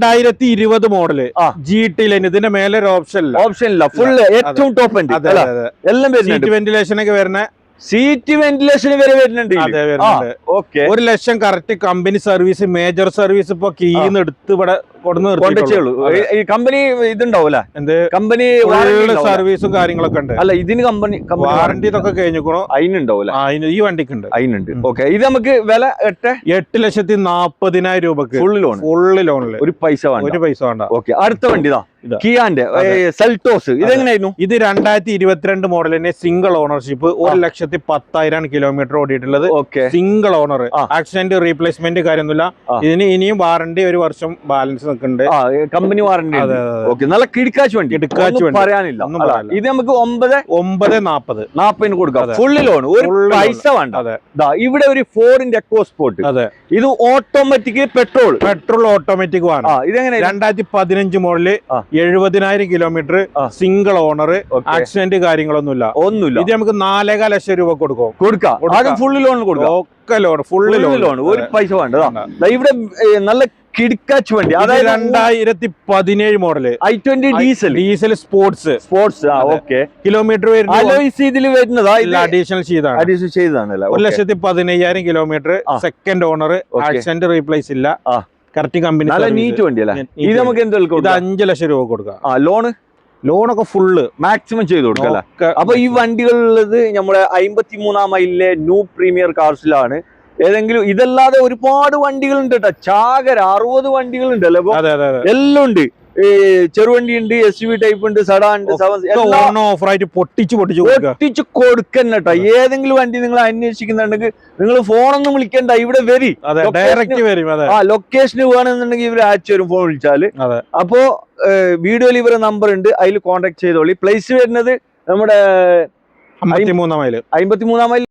2020 model GT line. ഇതിന്റെ മേലെ ഒരു ഓപ്ഷൻ ഇല്ല, ഫുള്ള് ഏറ്റവും ടോപ്പ് ഉണ്ട് എല്ലാം വരുന്നുണ്ട്. വെന്റിലേഷൻ ഒക്കെ വരുന്ന സീറ്റ് വെന്റിലേഷൻ വരെ വരുന്നുണ്ട്. 1 lakh correct company service, major service ഇപ്പൊ കീന്ന് എടുത്ത് ഇവിടെ ഈ കമ്പനി ഇതുണ്ടാവൂല, കമ്പനി സർവീസും കാര്യങ്ങളൊക്കെ ഉണ്ട്. അല്ല, ഇതിന് കമ്പനി വാറന്റി ഇതൊക്കെ കഴിഞ്ഞിക്കണോ? അതിനുണ്ടാവൂല, ഈ വണ്ടിക്ക് ഉണ്ട്. അതിനുണ്ട്. ഓക്കെ, ഇത് നമുക്ക് വില 8,40,000 രൂപക്ക് ഫുള്ള് ലോണില്. ഒരു പൈസ വേണ്ട. ഓക്കെ, അടുത്ത വണ്ടി കിയാന്റെ സെൽറ്റോസ്. ഇതെങ്ങനെയായിരുന്നു? ഇത് 2022 മോഡൽ തന്നെ, സിംഗിൾ ഓണർഷിപ്പ്, 1,10,000 കിലോമീറ്റർ ഓടിയിട്ടുള്ളത്. സിംഗിൾ ഓണർ, ആക്സിഡന്റ് റീപ്ലേസ്മെന്റ് കാര്യമൊന്നുമില്ല. ഇതിന് ഇനിയും വാറന്റി 1 വർഷം ബാലൻസ് നിൽക്കുന്നുണ്ട്. Company warranty. നല്ല കിടക്കാച്ച് വണ്ടി, പറയാനില്ല. ഇത് നമുക്ക് 9,40 കൊടുക്കാം. ഫുള്ള് ലോൺ, ഒരു പൈസ വേണ്ട. ഇവിടെ ഒരു 4-inch എക്കോസ്പോർട്ട്. ഇത് ഓട്ടോമാറ്റിക് പെട്രോൾ ഓട്ടോമാറ്റിക് ആണ്. ഇതെങ്ങനെ? 2015 model, 70,000 kilometre, single owner, accident കാര്യങ്ങളൊന്നുമില്ല. ഇത് നമുക്ക് 4,5 ലക്ഷം രൂപ കൊടുക്കാം. ഫുള്ള് ലോൺ കൊടുക്കാം. ഫുള്ള് ലോൺ, ഒരു പൈസ വേണ്ട. ഇവിടെ നല്ല കിടക്കാച്ച് വണ്ടി, അതായത് 2017 model i20 diesel sports. Kilometre ഇതിൽ വരുന്നതാ? അഡീഷണൽ ചെയ്താണ്. 1,15,000 kilometre, second owner, accident replace ഇല്ല, കറക്റ്റ് കമ്പനി. നീറ്റ് വണ്ടിയല്ലേ? ഇത് നമുക്ക് എന്തെങ്കിലും 5 ലക്ഷം രൂപ കൊടുക്കാം. ലോണൊക്കെ ഫുള്ള് മാക്സിമം ചെയ്ത് കൊടുക്കല്ലേ? അപ്പൊ ഈ വണ്ടികളുള്ളത് നമ്മുടെ 53-ാം മൈലിലെ ന്യൂ പ്രീമിയർ കാർസിലാണ്. ഏതെങ്കിലും ഇതല്ലാതെ ഒരുപാട് വണ്ടികളുണ്ട് കേട്ടോ. ചാകര 60 വണ്ടികളുണ്ടല്ലോ. എല്ലാം ഉണ്ട്. ചെറുവണ്ടി ഉണ്ട്, SUV ടൈപ്പ് ഉണ്ട്, സഡാ ഉണ്ട്, പൊട്ടിച്ച് കൊടുക്കട്ടോ. ഏതെങ്കിലും വണ്ടി നിങ്ങൾ അന്വേഷിക്കുന്നുണ്ടെങ്കിൽ നിങ്ങൾ ഫോണൊന്നും വിളിക്കണ്ട, ഇവിടെ വരി. ലൊക്കേഷന് വേണമെന്നുണ്ടെങ്കിൽ ഇവര് അയച്ചു വരും, ഫോൺ വിളിച്ചാല്. അപ്പോ വീഡിയോയിൽ ഇവരെ നമ്പർ ഉണ്ട്, അതിൽ കോൺടാക്ട് ചെയ്തോളി. പ്ലേസ് വരുന്നത് നമ്മുടെ 53-ാം മൈൽ.